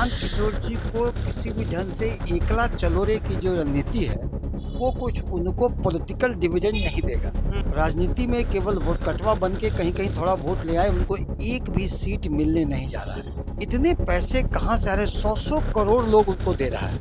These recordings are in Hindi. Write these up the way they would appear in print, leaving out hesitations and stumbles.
प्रशांत किशोर जी को किसी भी ढंग से एकला चलोरे की जो रणनीति है वो कुछ उनको पॉलिटिकल डिविडेंड नहीं देगा। राजनीति में केवल वोट कटवा बन के कहीं कहीं थोड़ा वोट ले आए, उनको एक भी सीट मिलने नहीं जा रहा है। इतने पैसे कहाँ से आ रहे? 100 करोड़ लोग उनको दे रहा है।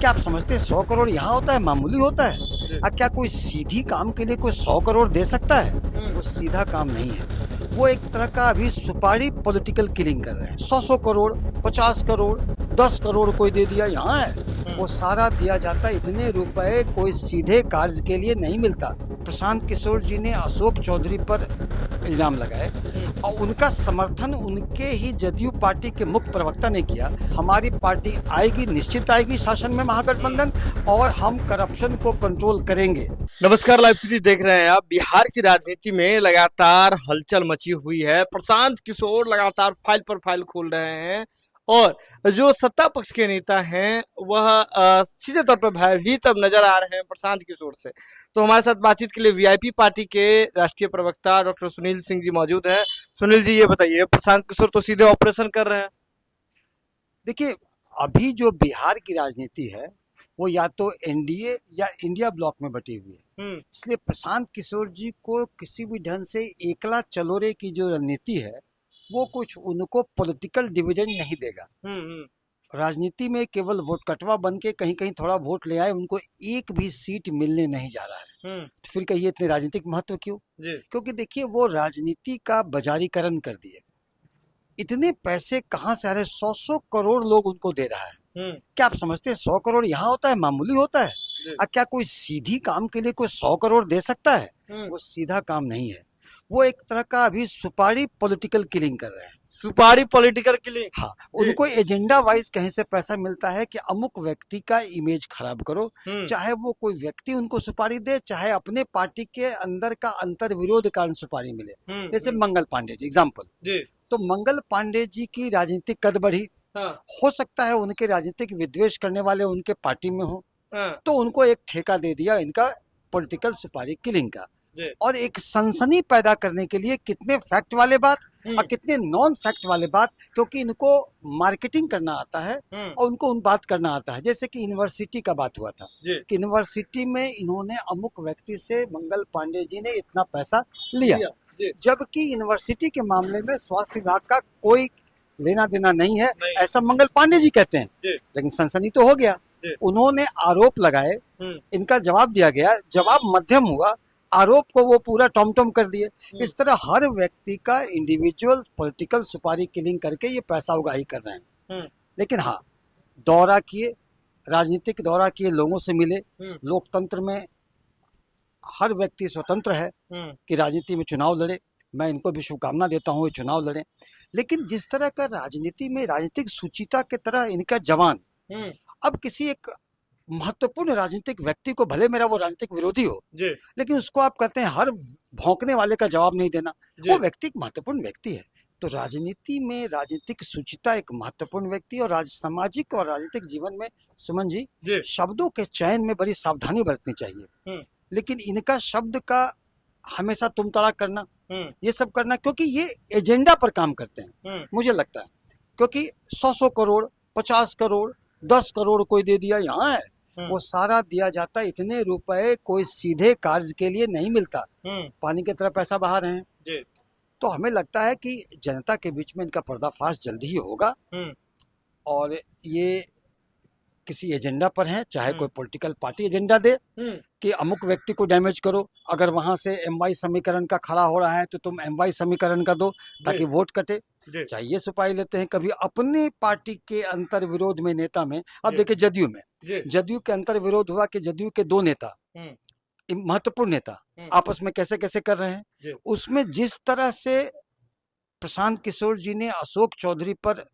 क्या आप समझते हैं 100 करोड़ यहाँ होता है, मामूली होता है? क्या कोई सीधी काम के लिए कोई 100 करोड़ दे सकता है? वो सीधा काम नहीं है। वो एक तरह का अभी सुपारी पॉलिटिकल किलिंग कर रहे हैं। 100 करोड़, 50 करोड़, 10 करोड़ कोई दे दिया, यहाँ है वो सारा दिया जाता है। इतने रुपए कोई सीधे कार्य के लिए नहीं मिलता। प्रशांत किशोर जी ने अशोक चौधरी पर इल्जाम लगाए और उनका समर्थन उनके ही जदयू पार्टी के मुख्य प्रवक्ता ने किया। हमारी पार्टी आएगी, निश्चित आएगी शासन में महागठबंधन, और हम करप्शन को कंट्रोल करेंगे। नमस्कार, लाइव सिटी देख रहे हैं आप। बिहार की राजनीति में लगातार हलचल मची हुई है। प्रशांत किशोर लगातार फाइल पर फाइल खोल रहे हैं और जो सत्ता पक्ष के नेता हैं वह सीधे तौर पर भयभीत अब नजर आ रहे हैं प्रशांत किशोर से। तो हमारे साथ बातचीत के लिए वीआईपी पार्टी के राष्ट्रीय प्रवक्ता डॉक्टर सुनील सिंह जी मौजूद हैं। सुनील जी, ये बताइए, प्रशांत किशोर तो सीधे ऑपरेशन कर रहे हैं। देखिए, अभी जो बिहार की राजनीति है वो या तो एनडीए या इंडिया ब्लॉक में बटी हुई है। इसलिए प्रशांत किशोर जी को किसी भी ढंग से एकला चलोरे की जो रणनीति है वो कुछ उनको पॉलिटिकल डिविडेंड नहीं देगा। राजनीति में केवल वोट कटवा बन के कहीं कहीं थोड़ा वोट ले आए, उनको एक भी सीट मिलने नहीं जा रहा है। तो फिर कहिए इतने राजनीतिक महत्व क्यों? क्योंकि देखिए, वो राजनीति का बाजारीकरण कर दिए। इतने पैसे कहाँ से आ रहे? 100 करोड़ लोग उनको दे रहा है। क्या आप समझते हैं 100 करोड़ यहाँ होता है, मामूली होता है? क्या कोई सीधी काम के लिए कोई 100 करोड़ दे सकता है? वो सीधा काम नहीं है। वो एक तरह का अभी सुपारी पॉलिटिकल किलिंग कर रहे हैं। सुपारी पॉलिटिकल के लिए? हाँ, उनको एजेंडा वाइज कहीं से पैसा मिलता है कि अमुक व्यक्ति का इमेज खराब करो। चाहे वो कोई व्यक्ति उनको सुपारी दे, चाहे अपने पार्टी के अंदर का अंतर विरोध कारण सुपारी मिले। जैसे मंगल पांडे जी एग्जाम्पल। तो मंगल पांडे जी की राजनीतिक कद बढ़ी। हो सकता है उनके राजनीतिक विद्वेष करने वाले उनके पार्टी में हो, तो उनको एक ठेका दे दिया इनका पॉलिटिकल सुपारी किलिंग का। और एक सनसनी पैदा करने के लिए कितने फैक्ट वाले बात और कितने नॉन फैक्ट वाले बात, क्योंकि इनको मार्केटिंग करना आता है और उनको उन बात करना आता है। जैसे कि यूनिवर्सिटी का बात हुआ था कि यूनिवर्सिटी में इन्होंने अमुक व्यक्ति से मंगल पांडे जी ने इतना पैसा लिया, जबकि यूनिवर्सिटी के मामले में स्वास्थ्य विभाग का कोई लेना देना नहीं है, ऐसा मंगल पांडे जी कहते हैं। लेकिन सनसनी तो हो गया। उन्होंने आरोप लगाए, इनका जवाब दिया गया, जवाब मध्यम हुआ, आरोप को वो पूरा टॉम कर दिए। इस तरह हर व्यक्ति का इंडिविजुअल पॉलिटिकल सुपारी किलिंग करके ये पैसा उगाही कर रहे हैं। लेकिन हाँ, दौरा किए, राजनीतिक दौरा किए, लोगों से मिले। लोकतंत्र में हर व्यक्ति स्वतंत्र है कि राजनीति में चुनाव लड़े। मैं इनको भी शुभकामना देता हूँ, चुनाव लड़े। लेकिन जिस तरह का राजनीति में राजनीतिक सुचिता के तरह इनका जवान अब किसी एक महत्वपूर्ण राजनीतिक व्यक्ति को, भले मेरा वो राजनीतिक विरोधी हो, लेकिन उसको आप कहते हैं हर भौंकने वाले का जवाब नहीं देना। वो व्यक्ति एक महत्वपूर्ण व्यक्ति है। तो राजनीति में राजनीतिक सुचिता एक महत्वपूर्ण व्यक्ति और सामाजिक और राजनीतिक जीवन में, सुमन जी, शब्दों के चयन में बड़ी सावधानी बरतनी चाहिए। लेकिन इनका शब्द का हमेशा तुम तड़ाक करना, ये सब करना, क्योंकि ये एजेंडा पर काम करते हैं मुझे लगता है। क्योंकि 100 करोड़, 50 करोड़, 10 करोड़ कोई दे दिया, यहाँ है वो सारा दिया जाता है। इतने रुपए कोई सीधे कार्य के लिए नहीं मिलता, पानी की तरह पैसा बहा रहे हैं। तो हमें लगता है कि जनता के बीच में इनका पर्दाफाश जल्दी ही होगा और ये किसी एजेंडा पर है, चाहे कोई पॉलिटिकल पार्टी एजेंडा दे कि अमुक व्यक्ति को डैमेज करो। अगर वहां से एमवाई समीकरण का खड़ा हो रहा है तो तुम एमवाई समीकरण का दो ताकि वोट कटे। चाहिए सुपारी लेते हैं कभी अपने पार्टी के अंतर विरोध में, नेता में। अब देखिए जदयू में, जदयू के अंतर विरोध हुआ कि जदयू के दो नेता, महत्वपूर्ण नेता, आपस में कैसे कैसे कर रहे हैं। उसमें जिस तरह से प्रशांत किशोर जी ने अशोक चौधरी पर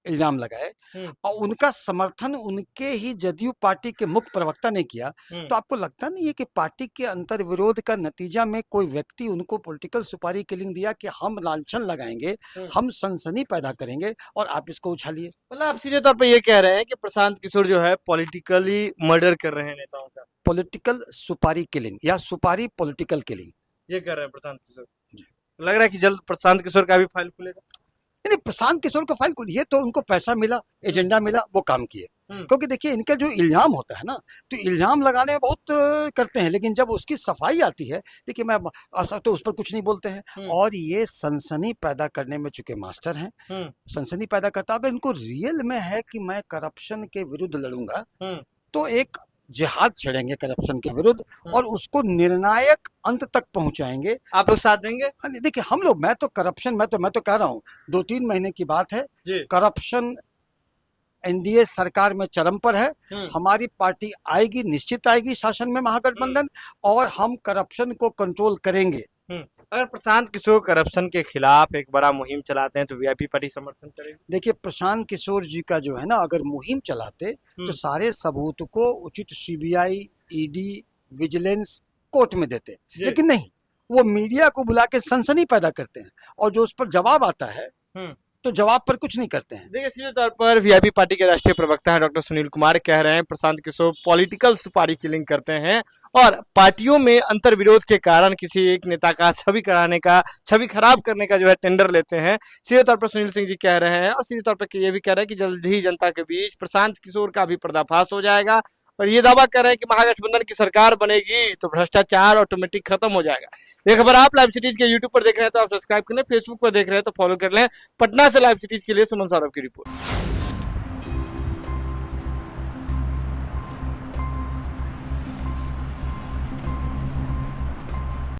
इल्जाम लगाए और उनका समर्थन उनके ही जदयू पार्टी के मुख्य प्रवक्ता ने किया, तो आपको लगता नहीं है कि पार्टी के अंतर विरोध का नतीजा में कोई व्यक्ति उनको पॉलिटिकल सुपारी किलिंग दिया कि हम लांछन लगाएंगे, हम सनसनी पैदा करेंगे और आप इसको उछालिए? मतलब आप सीधे तौर पर ये कह रहे हैं कि प्रशांत किशोर जो है पॉलिटिकली मर्डर कर रहे हैं नेताओं का? पॉलिटिकल सुपारी किलिंग या सुपारी पॉलिटिकल किलिंग ये कर रहे हैं प्रशांत किशोर। लग रहा है कि जल्द प्रशांत किशोर का भी फाइल खुलेगा। नहीं, प्रशांत किशोर का फाइल खोलिए तो उनको पैसा मिला, एजेंडा मिला, वो काम किए। क्योंकि देखिए इनका जो इल्जाम होता है ना, तो इल्जाम लगाने में बहुत करते हैं, लेकिन जब उसकी सफाई आती है, देखिए मैं तो उस पर कुछ नहीं बोलते हैं। और ये सनसनी पैदा करने में चूंकि मास्टर हैं, सनसनी पैदा करता, अगर इनको रियल में है कि मैं करप्शन के विरुद्ध लड़ूंगा, तो एक जिहाद छेड़ेंगे करप्शन के विरुद्ध और उसको निर्णायक अंत तक पहुंचाएंगे। आप लोग साथ देंगे? देखिए हम लोग, मैं तो करप्शन, मैं तो कह रहा हूँ 2-3 महीने की बात है, करप्शन एनडीए सरकार में चरम पर है। हमारी पार्टी आएगी, निश्चित आएगी शासन में, महागठबंधन, और हम करप्शन को कंट्रोल करेंगे। अगर प्रशांत किशोर करप्शन के खिलाफ एक बड़ा मुहिम चलाते हैं तो वीआईपी पार्टी समर्थन करेगी? देखिए प्रशांत किशोर जी का जो है ना, अगर मुहिम चलाते तो सारे सबूत को उचित सीबीआई, ईडी, विजिलेंस, कोर्ट में देते, लेकिन नहीं, वो मीडिया को बुला के सनसनी पैदा करते हैं, और जो उस पर जवाब आता है तो जवाब पर कुछ नहीं करते हैं। देखिए सीधे तौर पर वीआईपी पार्टी के राष्ट्रीय प्रवक्ता हैं डॉक्टर सुनील कुमार कह रहे हैं प्रशांत किशोर पॉलिटिकल सुपारी किलिंग करते हैं और पार्टियों में अंतर विरोध के कारण किसी एक नेता का छवि खराब करने का जो है टेंडर लेते हैं। सीधे तौर पर सुनील सिंह जी कह रहे हैं, और सीधे तौर पर ये भी कह रहे हैं कि जल्द ही जनता के बीच प्रशांत किशोर का भी पर्दाफाश हो जाएगा, और ये दावा कर रहे हैं कि महागठबंधन की सरकार बनेगी तो भ्रष्टाचार ऑटोमेटिक खत्म हो जाएगा। ये खबर आप लाइव सिटीज के यूट्यूब पर देख रहे हैं तो आप सब्सक्राइब कर लें, फेसबुक पर देख रहे हैं तो फॉलो कर लें। पटना से लाइव सिटीज के लिए सुमन सौरभ की रिपोर्ट।